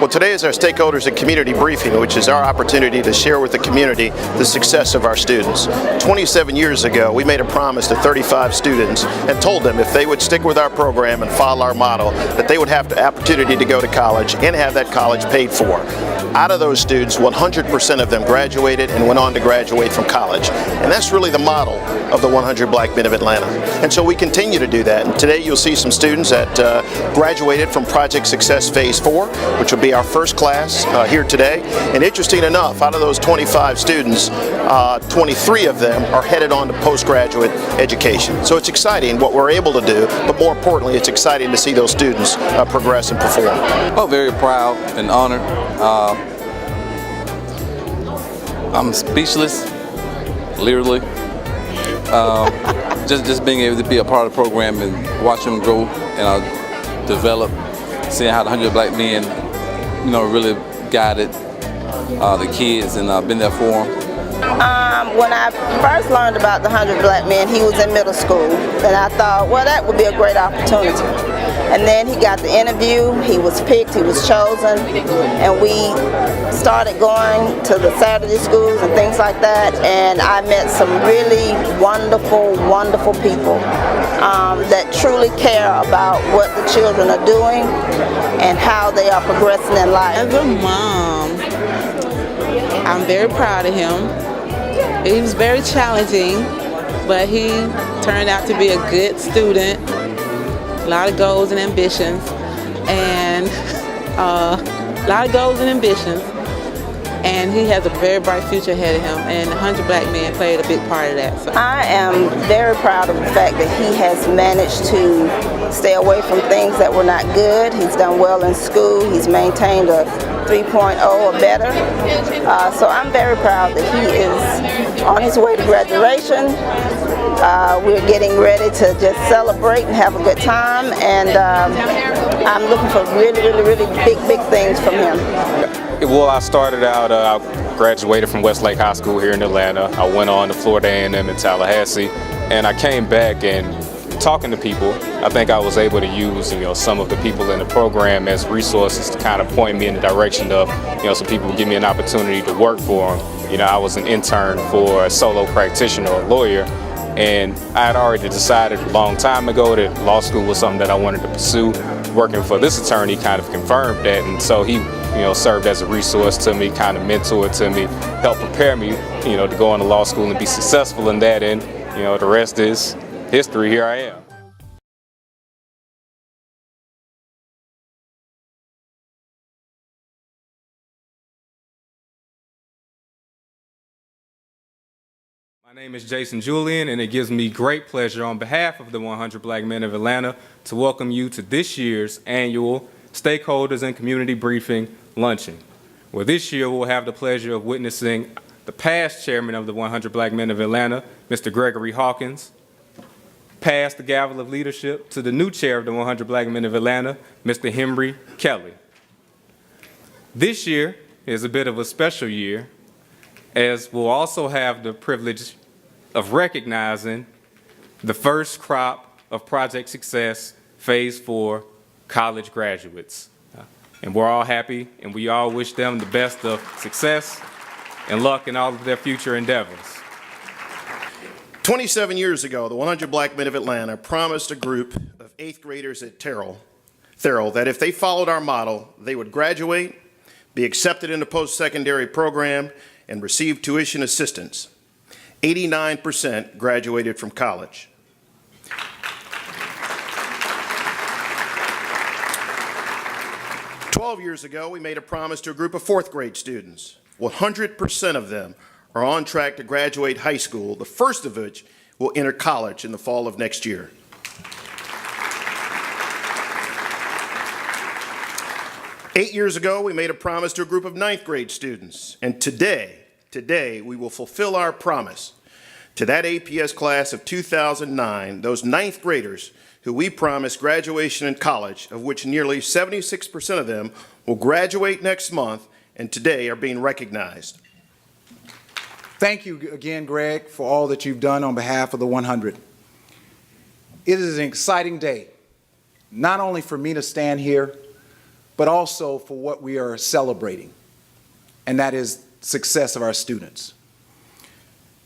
Well, today is our stakeholders and community briefing, which is our opportunity to share with the community the success of our students. 27 years ago, we made a promise to 35 students and told them if they would stick with our program and follow our model, that they would have the opportunity to go to college and have that college paid for. Out of those students, 100% of them graduated and went on to graduate from college. And that's really the model of the 100 Black Men of Atlanta. And so we continue to do that. And today you'll see some students that graduated from Project Success Phase 4, which will be our first class here today. And interesting enough, out of those 25 students, 23 of them are headed on to postgraduate education. So it's exciting what we're able to do, but more importantly, it's exciting to see those students progress and perform. Oh, very proud and honored. I'm speechless, literally. Just being able to be a part of the program and watch them grow and develop, seeing how the 100 Black Men, really guided the kids, and I've been there for them. When I first learned about the 100 Black Men, he was in middle school, and I thought, well, that would be a great opportunity. And then he got the interview, he was picked, he was chosen, and we started going to the Saturday schools and things like that, and I met some really wonderful, wonderful people that truly care about what the children are doing and how they are progressing in life. As a mom, I'm very proud of him. He was very challenging, but he turned out to be a good student. A lot of goals and ambitions, and and he has a very bright future ahead of him, and 100 Black Men played a big part of that. So I am very proud of the fact that he has managed to stay away from things that were not good. He's done well in school. He's maintained a 3.0 or better. So I'm very proud that he is on his way to graduation. We're getting ready to just celebrate and have a good time, and I'm looking for really big things from him. Well, I started out, I graduated from Westlake High School here in Atlanta. I went on to Florida A&M in Tallahassee, and I came back and talking to people, I think I was able to use, some of the people in the program as resources to kind of point me in the direction of, some people would give me an opportunity to work for them. I was an intern for a solo practitioner or lawyer, and I had already decided a long time ago that law school was something that I wanted to pursue. Working for this attorney kind of confirmed that, and so he served as a resource to me, kind of mentored to me, helped prepare me, to go into law school and be successful in that, and the rest is history. Here I am. My name is Jason Julian, and it gives me great pleasure on behalf of the 100 Black Men of Atlanta to welcome you to this year's annual Stakeholders and Community Briefing Luncheon, where this year we'll have the pleasure of witnessing the past chairman of the 100 Black Men of Atlanta, Mr. Gregory Hawkins, pass the gavel of leadership to the new chair of the 100 Black Men of Atlanta, Mr. Henry Kelly. This year is a bit of a special year, as we'll also have the privilege of recognizing the first crop of Project Success Phase 4 college graduates. And we're all happy, and we all wish them the best of success and luck in all of their future endeavors. 27 years ago, the 100 Black Men of Atlanta promised a group of 8th graders at Terrell that if they followed our model, they would graduate, be accepted in the post-secondary program, and receive tuition assistance. 89% graduated from college. "12 years ago, we made a promise to a group of 4th grade students. 100% of them are on track to graduate high school, the first of which will enter college in the fall of next year. 8 years ago, we made a promise to a group of 9th grade students, and today we will fulfill our promise to that APS class of 2009, those 9th graders who we promised graduation in college, of which nearly 76% of them will graduate next month and today are being recognized. Thank you again, Greg, for all that you've done on behalf of the 100. It is an exciting day, not only for me to stand here, but also for what we are celebrating, and that is success of our students.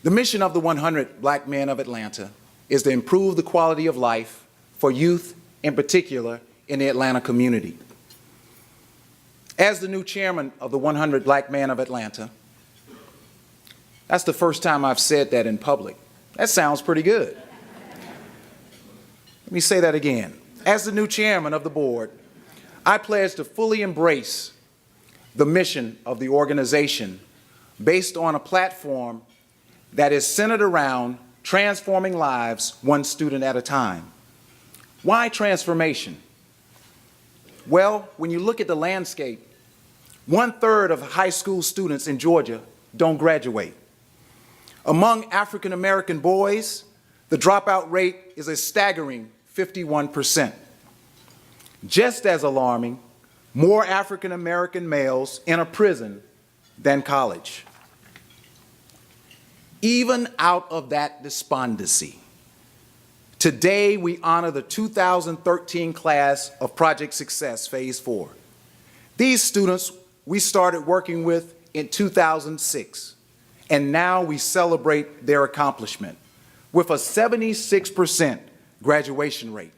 The mission of the 100 Black Men of Atlanta is to improve the quality of life for youth, in particular, in the Atlanta community. As the new chairman of the 100 Black Men of Atlanta, that's the first time I've said that in public. That sounds pretty good. Let me say that again. As the new chairman of the board, I pledge to fully embrace the mission of the organization based on a platform that is centered around transforming lives one student at a time. Why transformation? Well, when you look at the landscape, 1/3 of high school students in Georgia don't graduate. Among African American boys, the dropout rate is a staggering 51%. Just as alarming, more African American males enter prison than college. Even out of that despondency, today we honor the 2013 class of Project Success Phase 4. These students we started working with in 2006, and now we celebrate their accomplishment with a 76% graduation rate.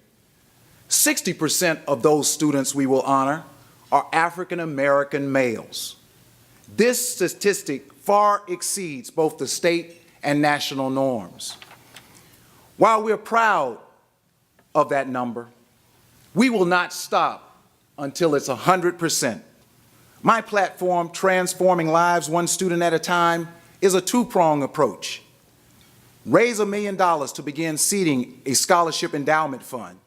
60% of those students we will honor are African American males. This statistic far exceeds both the state and national norms. While we're proud of that number, we will not stop until it's 100%. My platform, Transforming Lives One Student at a Time, is a two-pronged approach. Raise $1 million to begin seeding a scholarship endowment fund.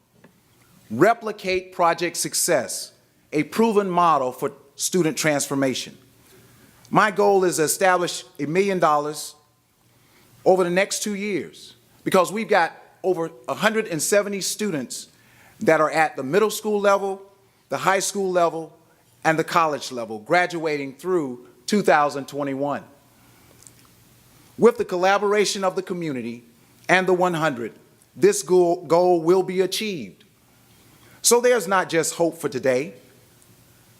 Replicate Project Success, a proven model for student transformation. My goal is to establish $1 million over the next 2 years, because we've got over 170 students that are at the middle school level, the high school level, and the college level, graduating through 2021. With the collaboration of the community and the 100, this goal will be achieved. So there's not just hope for today,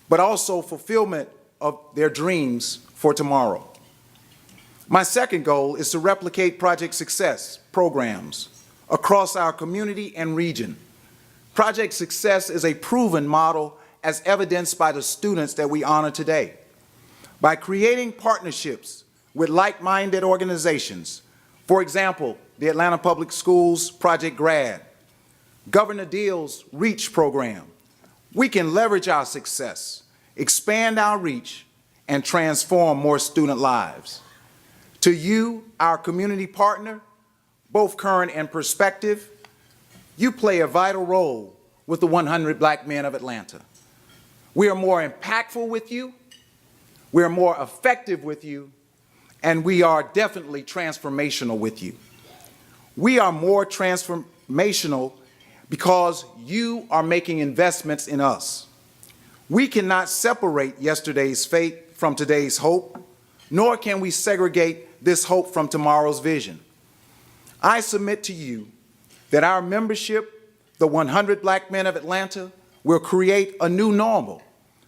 but also fulfillment of their dreams for tomorrow. My second goal is to replicate Project Success programs across our community and region. Project Success is a proven model as evidenced by the students that we honor today. By creating partnerships with like-minded organizations, for example, the Atlanta Public Schools Project Grad, Governor Deal's REACH program, we can leverage our success, expand our reach, and transform more student lives. To you, our community partner, both current and prospective, you play a vital role with the 100 Black Men of Atlanta. We are more impactful with you, we are more effective with you, and we are definitely transformational with you. We are more transformational because you are making investments in us. We cannot separate yesterday's fate from today's hope, nor can we segregate this hope from tomorrow's vision. I submit to you that our membership, the 100 Black Men of Atlanta, will create a new normal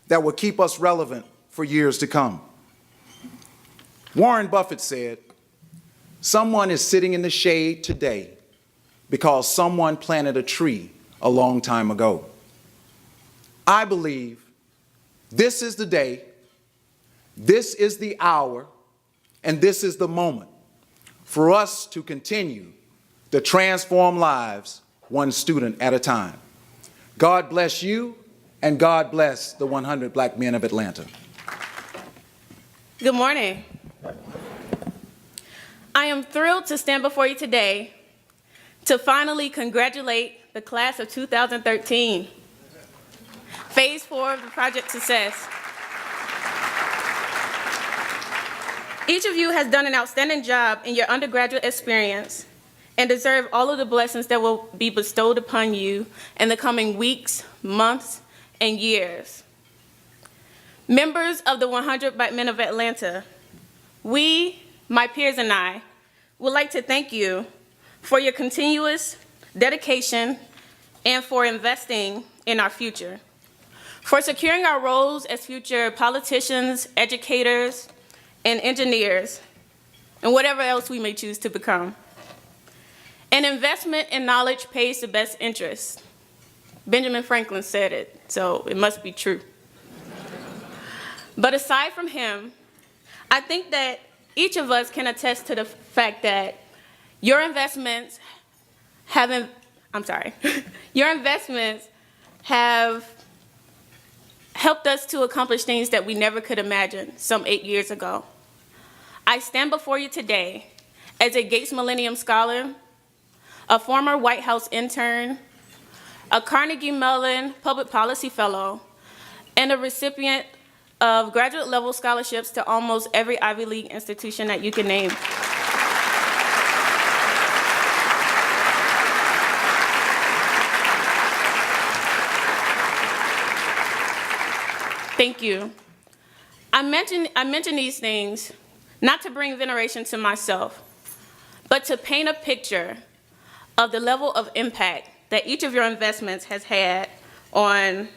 that will keep us relevant for years to come. Warren Buffett said, "Someone is sitting in the shade today because someone planted a tree a long time ago." I believe this is the day, this is the hour, and this is the moment for us to continue to transform lives one student at a time. God bless you, and God bless the 100 Black Men of Atlanta. Good morning. I am thrilled to stand before you today to finally congratulate the class of 2013, Phase 4 of the Project Success. Each of you has done an outstanding job in your undergraduate experience and deserve all of the blessings that will be bestowed upon you in the coming weeks, months, and years. Members of the 100 Black Men of Atlanta, we, my peers and I, would like to thank you for your continuous dedication and for investing in our future. for securing our roles as future politicians, educators, and engineers, and whatever else we may choose to become. An investment in knowledge pays the best interest. Benjamin Franklin said it, so it must be true. But aside from him, I think that each of us can attest to the fact that your investments have, your investments have helped us to accomplish things that we never could imagine some 8 years ago. I stand before you today as a Gates Millennium Scholar, a former White House intern, a Carnegie Mellon Public Policy Fellow, and a recipient of graduate-level scholarships to almost every Ivy League institution that you can name. Thank you. I mention these things not to bring veneration to myself, but to paint a picture of the level of impact that each of your investments has had on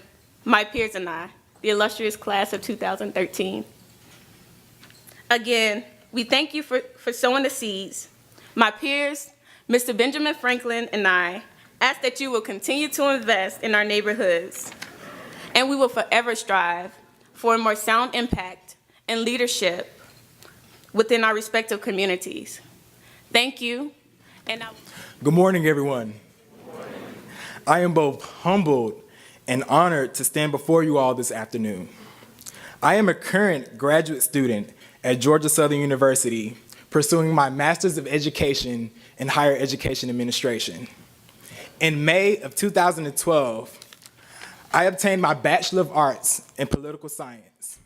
my peers and I, the illustrious class of 2013. Again, we thank you for sowing the seeds. My peers, Mr. Benjamin Franklin and I, ask that you will continue to invest in our neighborhoods, and we will forever strive for a more sound impact and leadership within our respective communities. Thank you. Good morning, everyone. I am both humbled and honored to stand before you all this afternoon. I am a current graduate student at Georgia Southern University, pursuing my Master's of Education in Higher Education Administration. In May of 2012, I obtained my Bachelor of Arts in Political Science.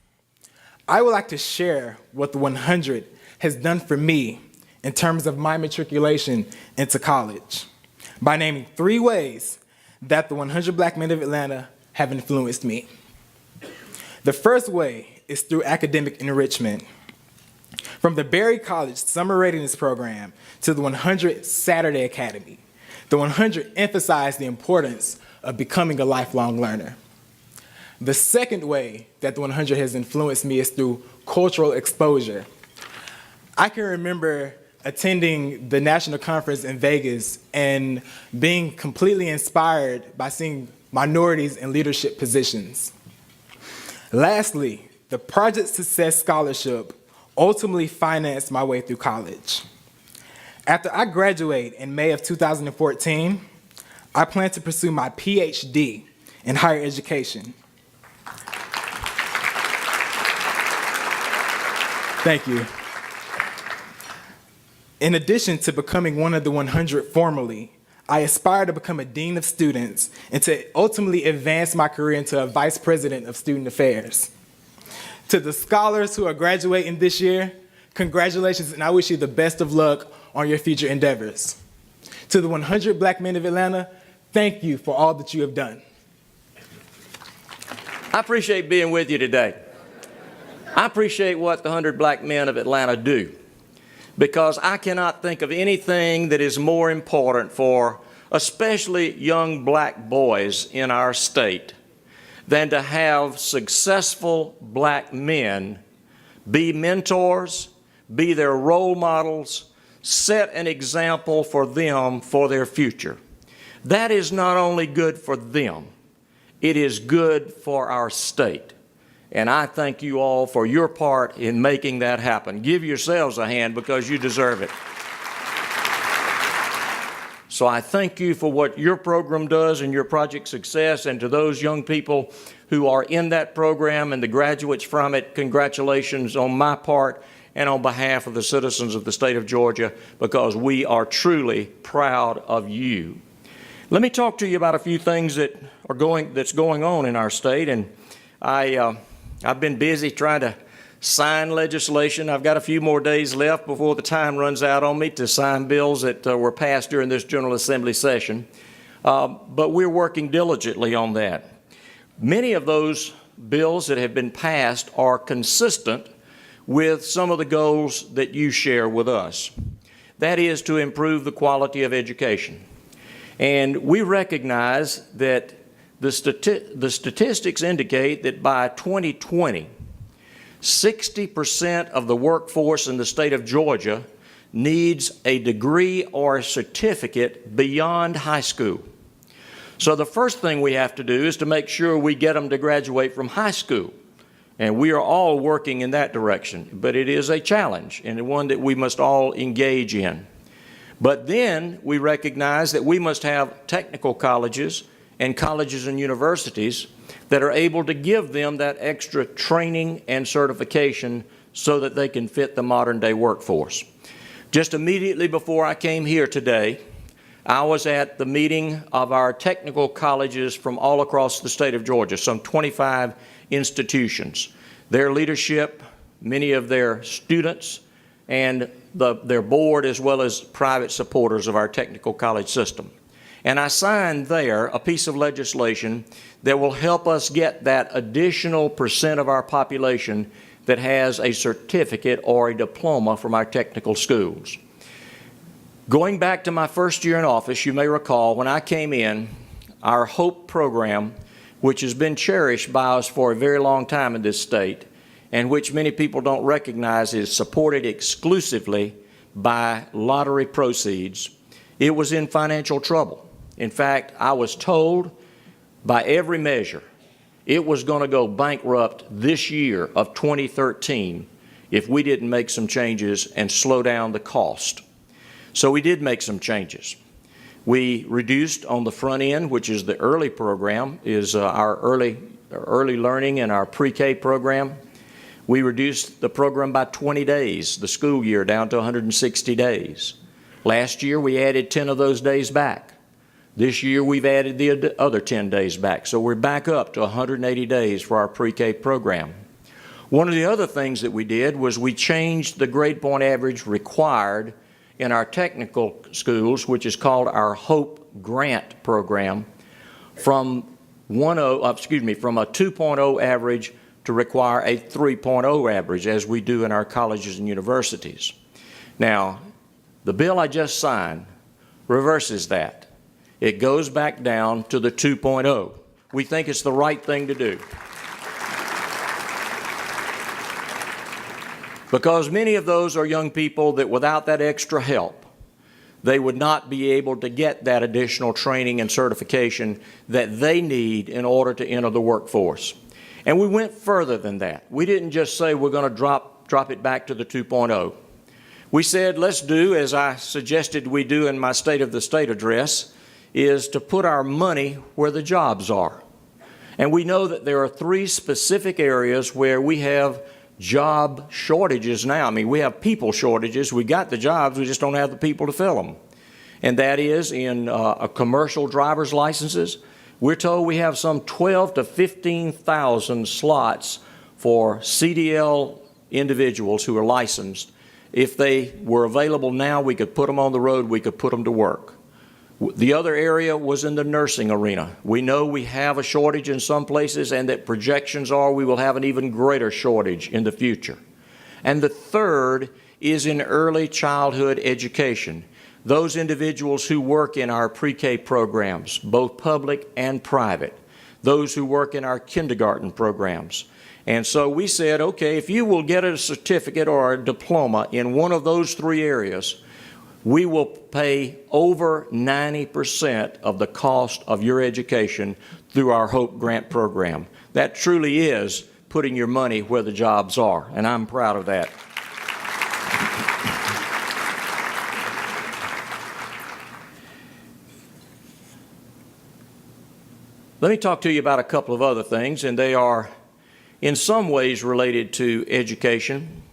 I would like to share what the 100 has done for me in terms of my matriculation into college by naming 3 ways that the 100 Black Men of Atlanta have influenced me. The first way is through academic enrichment. From the Berry College Summer Readiness Program to the 100 Saturday Academy, the 100 emphasized the importance of becoming a lifelong learner. The second way that the 100 has influenced me is through cultural exposure. I can remember attending the national conference in Vegas and being completely inspired by seeing minorities in leadership positions. Lastly, the Project Success Scholarship ultimately financed my way through college. After I graduate in May of 2014, I plan to pursue my PhD in higher education. Thank you. In addition to becoming one of the 100 formally, I aspire to become a dean of students and to ultimately advance my career into a vice president of student affairs. To the scholars who are graduating this year, congratulations, and I wish you the best of luck on your future endeavors. To the 100 Black Men of Atlanta, thank you for all that you have done. I appreciate being with you today. I appreciate what the 100 Black Men of Atlanta do, because I cannot think of anything that is more important for especially young black boys in our state than to have successful black men be mentors, be their role models, set an example for them for their future. That is not only good for them, it is good for our state. And I thank you all for your part in making that happen. Give yourselves a hand because you deserve it. So I thank you for what your program does and your Project Success, and to those young people who are in that program and the graduates from it, congratulations on my part and on behalf of the citizens of the state of Georgia, because we are truly proud of you. Let me talk to you about a few things that's going on in our state, and I've been busy trying to sign legislation. I've got a few more days left before the time runs out on me to sign bills that were passed during this General Assembly session, but we're working diligently on that. Many of those bills that have been passed are consistent with some of the goals that you share with us. That is to improve the quality of education. And we recognize that The statistics indicate that by 2020, 60% of the workforce in the state of Georgia needs a degree or a certificate beyond high school. So the first thing we have to do is to make sure we get them to graduate from high school. And we are all working in that direction, but it is a challenge and one that we must all engage in. But then we recognize that we must have technical colleges and colleges and universities that are able to give them that extra training and certification so that they can fit the modern day workforce. Just immediately before I came here today, I was at the meeting of our technical colleges from all across the state of Georgia, some 25 institutions. Their leadership, many of their students, and their board, as well as private supporters of our technical college system. And I signed there a piece of legislation that will help us get that additional percent of our population that has a certificate or a diploma from our technical schools. Going back to my first year in office, you may recall when I came in, our HOPE program, which has been cherished by us for a very long time in this state, and which many people don't recognize is supported exclusively by lottery proceeds, it was in financial trouble. In fact, I was told by every measure it was going to go bankrupt this year of 2013 if we didn't make some changes and slow down the cost. So we did make some changes. We reduced on the front end, which is the early program, is our early learning and our pre-K program. We reduced the program by 20 days, the school year, down to 160 days. Last year, we added 10 of those days back. This year, we've added the other 10 days back. So we're back up to 180 days for our pre-K program. One of the other things that we did was we changed the grade point average required in our technical schools, which is called our HOPE grant program, from a 2.0 average to require a 3.0 average, as we do in our colleges and universities. Now, the bill I just signed reverses that. It goes back down to the 2.0. We think it's the right thing to do. Because many of those are young people that without that extra help, they would not be able to get that additional training and certification that they need in order to enter the workforce. And we went further than that. We didn't just say we're going to drop it back to the 2.0. We said, let's do, as I suggested we do in my State of the State address, is to put our money where the jobs are. And we know that there are 3 specific areas where we have job shortages now. I mean, we have people shortages. We got the jobs, we just don't have the people to fill them. And that is in commercial driver's licenses. We're told we have some 12 to 15,000 slots for CDL individuals who are licensed. If they were available now, we could put them on the road, we could put them to work. The other area was in the nursing arena. We know we have a shortage in some places, and that projections are we will have an even greater shortage in the future. And the third is in early childhood education. Those individuals who work in our pre-K programs, both public and private, those who work in our kindergarten programs. And so we said, okay, if you will get a certificate or a diploma in one of those 3 areas, we will pay over 90% of the cost of your education through our HOPE grant program. That truly is putting your money where the jobs are, and I'm proud of that. Let me talk to you about a couple of other things, and they are in some ways related to education,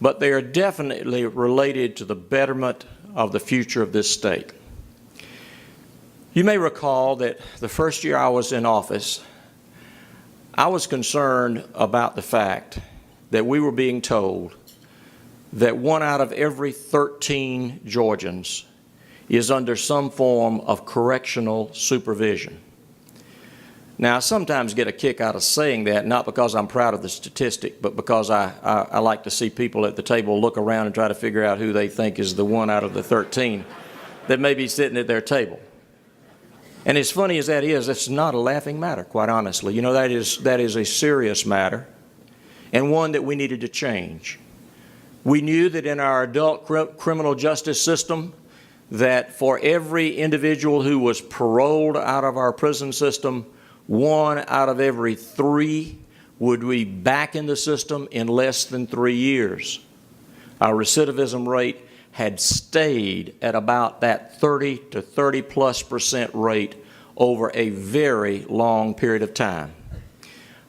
but they are definitely related to the betterment of the future of this state. You may recall that the first year I was in office, I was concerned about the fact that we were being told that 1 out of every 13 Georgians is under some form of correctional supervision. Now, I sometimes get a kick out of saying that, not because I'm proud of the statistic, but because I like to see people at the table look around and try to figure out who they think is the 1 out of the 13 that may be sitting at their table. And as funny as that is, it's not a laughing matter, quite honestly. You know, that is a serious matter, and one that we needed to change. We knew that in our adult criminal justice system, that for every individual who was paroled out of our prison system, 1 out of every 3 would be back in the system in less than 3 years. Our recidivism rate had stayed at about that 30 to 30+% rate over a very long period of time.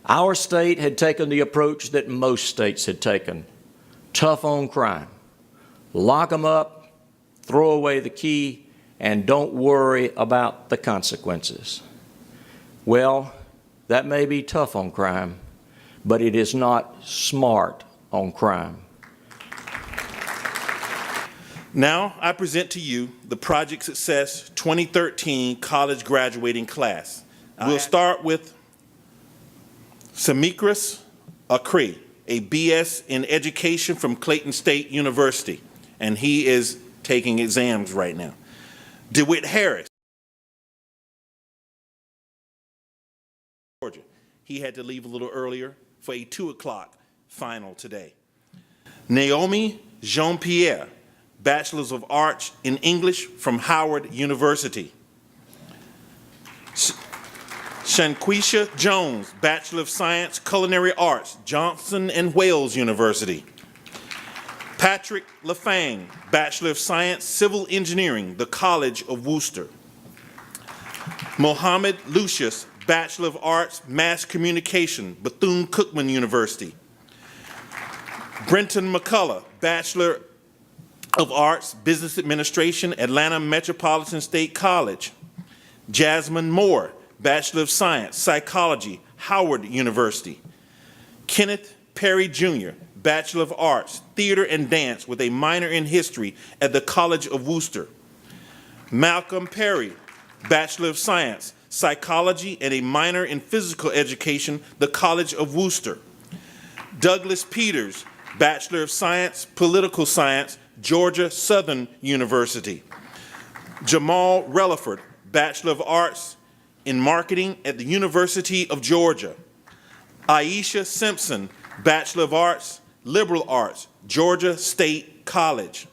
Our state had taken the approach that most states had taken: tough on crime. Lock them up, throw away the key, and don't worry about the consequences. Well, that may be tough on crime, but it is not smart on crime. Now I present to you the Project Success 2013 college graduating class. We'll start with Samikris Akri, a BS in education from Clayton State University, and he is taking exams right now. DeWitt Harris, Georgia. He had to leave a little earlier for a 2 o'clock final today. Naomi Jean-Pierre, Bachelor's of Arts in English from Howard University. Shanquisha Jones, Bachelor of Science, Culinary Arts, Johnson and Wales University. Patrick LaFang, Bachelor of Science, Civil Engineering, the College of Worcester. Mohammed Lucius, Bachelor of Arts, Mass Communication, Bethune-Cookman University. Brenton McCullough, Bachelor of Arts, Business Administration, Atlanta Metropolitan State College. Jasmine Moore, Bachelor of Science, Psychology, Howard University. Kenneth Perry Jr., Bachelor of Arts, Theater and Dance with a minor in History at the College of Worcester. Malcolm Perry, Bachelor of Science, Psychology and a minor in Physical Education, the College of Worcester. Douglas Peters, Bachelor of Science, Political Science, Georgia Southern University. Jamal Relaford, Bachelor of Arts in Marketing at the University of Georgia. Aisha Simpson, Bachelor of Arts, Liberal Arts, Georgia State College.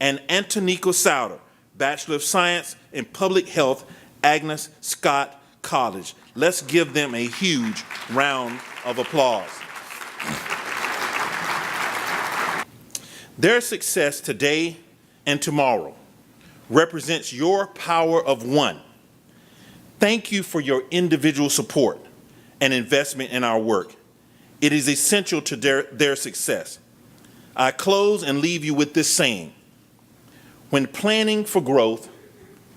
And Antonico Souter, Bachelor of Science in Public Health, Agnes Scott College. Let's give them a huge round of applause. Their success today and tomorrow represents your power of one. Thank you for your individual support and investment in our work. It is essential to their success. I close and leave you with this saying: when planning for growth,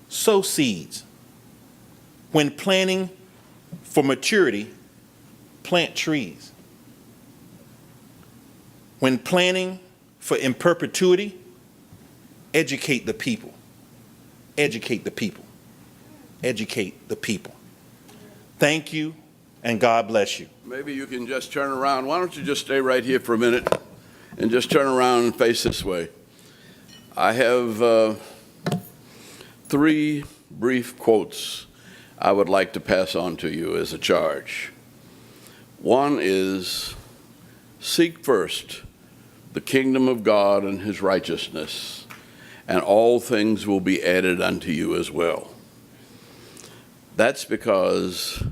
sow seeds. When planning for maturity, plant trees. When planning for in perpetuity, educate the people. Educate the people. Educate the people. Thank you, and God bless you. Maybe you can just turn around. Why don't you just stay right here for a minute and just turn around and face this way. I have 3 brief quotes I would like to pass on to you as a charge. One is, seek first the kingdom of God and his righteousness, and all things will be added unto you as well. That's because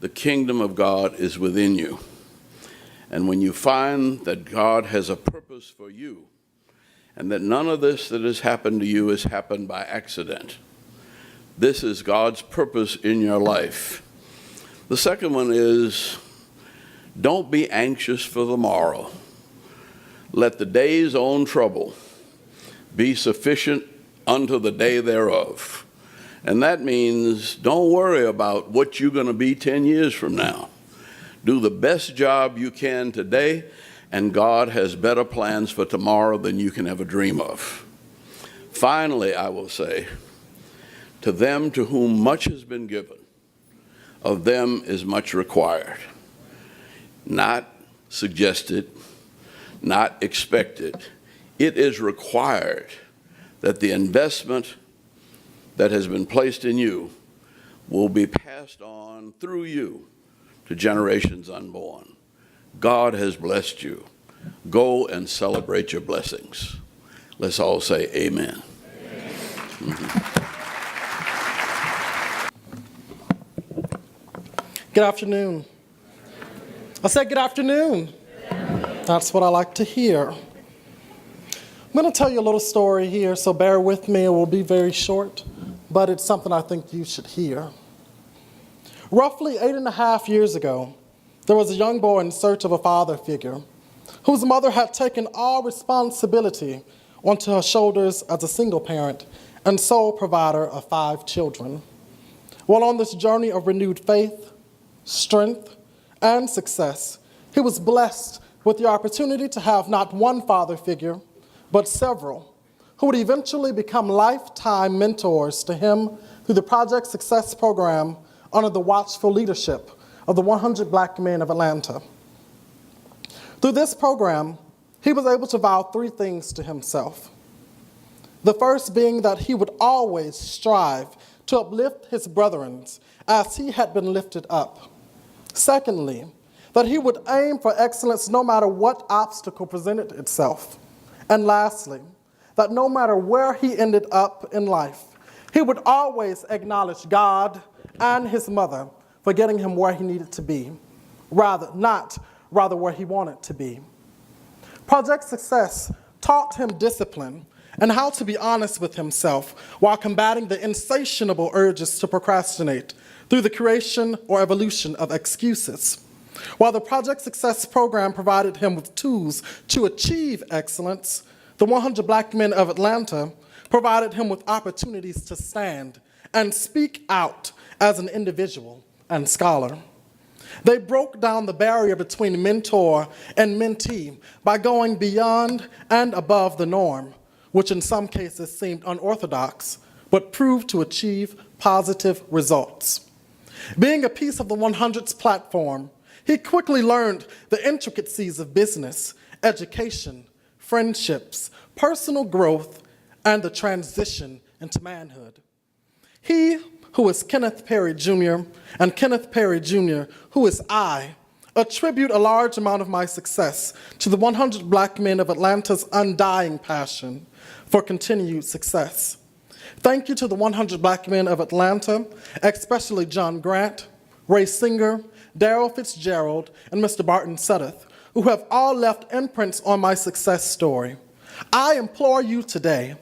the kingdom of God is within you. And when you find that God has a purpose for you, and that none of this that has happened to you has happened by accident, this is God's purpose in your life. The second one is, don't be anxious for the morrow. Let the day's own trouble be sufficient unto the day thereof. And that means don't worry about what you're going to be 10 years from now. Do the best job you can today, and God has better plans for tomorrow than you can ever dream of. Finally, I will say, to them to whom much has been given, of them is much required. Not suggested, not expected. It is required that the investment that has been placed in you will be passed on through you to generations unborn. God has blessed you. Go and celebrate your blessings. Let's all say amen. Good afternoon. I said good afternoon. That's what I like to hear. I'm going to tell you a little story here, so bear with me. It will be very short, but it's something I think you should hear. Roughly 8.5 years ago, there was a young boy in search of a father figure whose mother had taken all responsibility onto her shoulders as a single parent and sole provider of 5 children. While on this journey of renewed faith, strength, and success, he was blessed with the opportunity to have not one father figure, but several, who would eventually become lifetime mentors to him through the Project Success program under the watchful leadership of the 100 Black Men of Atlanta. Through this program, he was able to vow 3 things to himself. The first being that he would always strive to uplift his brethren as he had been lifted up. Secondly, that he would aim for excellence no matter what obstacle presented itself. And lastly, that no matter where he ended up in life, he would always acknowledge God and his mother for getting him where he needed to be, rather where he wanted to be. Project Success taught him discipline and how to be honest with himself while combating the insatiable urges to procrastinate through the creation or evolution of excuses. While the Project Success program provided him with tools to achieve excellence, the 100 Black Men of Atlanta provided him with opportunities to stand and speak out as an individual and scholar. They broke down the barrier between mentor and mentee by going beyond and above the norm, which in some cases seemed unorthodox, but proved to achieve positive results. Being a piece of the 100's platform, he quickly learned the intricacies of business, education, friendships, personal growth, and the transition into manhood. He, who is Kenneth Perry Jr., and Kenneth Perry Jr., who is I, attribute a large amount of my success to the 100 Black Men of Atlanta's undying passion for continued success. Thank you to the 100 Black Men of Atlanta, especially John Grant, Ray Singer, Daryl Fitzgerald, and Mr. Barton Suddeth, who have all left imprints on my success story. I implore you today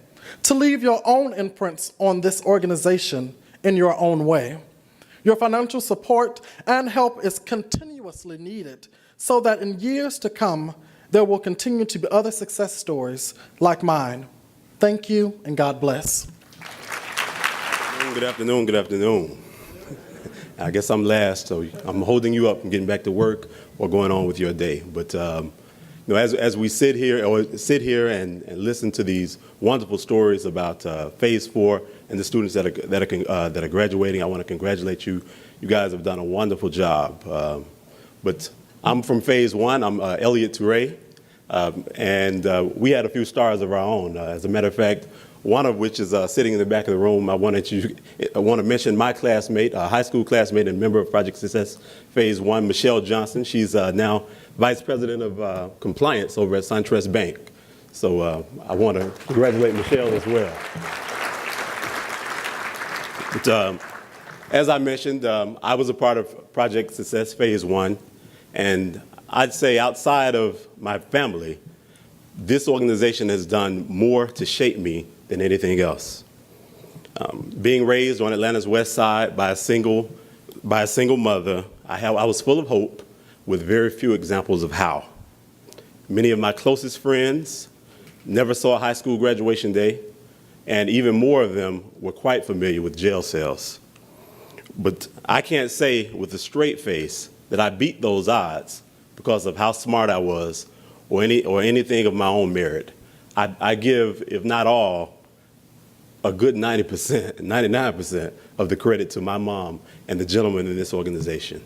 to leave your own imprints on this organization in your own way. Your financial support and help is continuously needed so that in years to come, there will continue to be other success stories like mine. Thank you, and God bless. Good afternoon, good afternoon. I guess I'm last, so I'm holding you up from getting back to work or going on with your day. But as we sit here and listen to these wonderful stories about Phase 4 and the students that are graduating, I want to congratulate you. You guys have done a wonderful job. But I'm from Phase 1. I'm Elliot Toure, and we had a few stars of our own. As a matter of fact, one of which is sitting in the back of the room. I want to mention my classmate, a high school classmate and member of Project Success Phase 1, Michelle Johnson. She's now Vice President of Compliance over at SunTrust Bank. So I want to congratulate Michelle as well. But, as I mentioned, I was a part of Project Success Phase 1, and I'd say outside of my family, this organization has done more to shape me than anything else. Being raised on Atlanta's west side by a single mother, I was full of hope with very few examples of how. Many of my closest friends never saw a high school graduation day, and even more of them were quite familiar with jail cells. But I can't say with a straight face that I beat those odds because of how smart I was or anything of my own merit. I give, if not all, a good 90%, 99% of the credit to my mom and the gentlemen in this organization.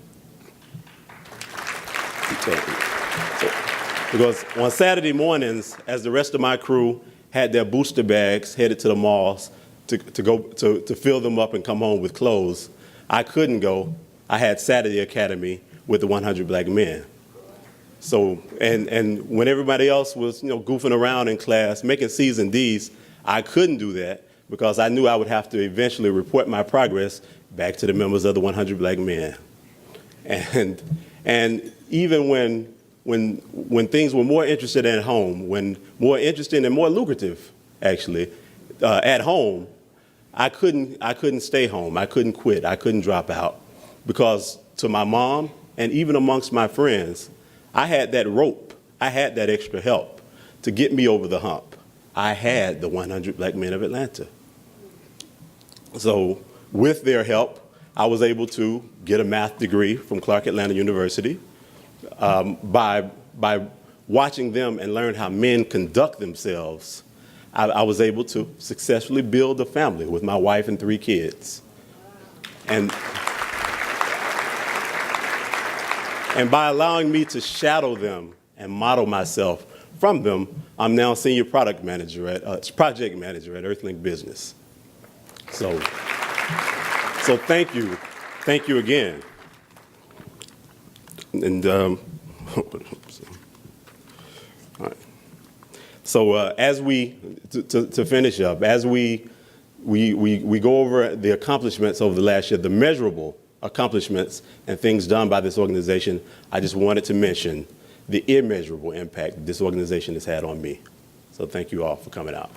Because on Saturday mornings, as the rest of my crew had their booster bags headed to the malls to fill them up and come home with clothes, I couldn't go. I had Saturday Academy with the 100 Black Men. So, and when everybody else was, goofing around in class, making C's and D's, I couldn't do that because I knew I would have to eventually report my progress back to the members of the 100 Black Men. And even when things were more interested at home, when more interesting and more lucrative, actually, at home, I couldn't stay home. I couldn't quit. I couldn't drop out because to my mom and even amongst my friends, I had that rope. I had that extra help to get me over the hump. I had the 100 Black Men of Atlanta. So with their help, I was able to get a math degree from Clark Atlanta University by watching them and learn how men conduct themselves. I was able to successfully build a family with my wife and 3 kids. And by allowing me to shadow them and model myself from them, I'm now senior project manager at Earthlink Business. So thank you again. And all right. So as we to finish up, as we go over the accomplishments over the last year, the measurable accomplishments and things done by this organization, I just wanted to mention the immeasurable impact this organization has had on me. So thank you all for coming out.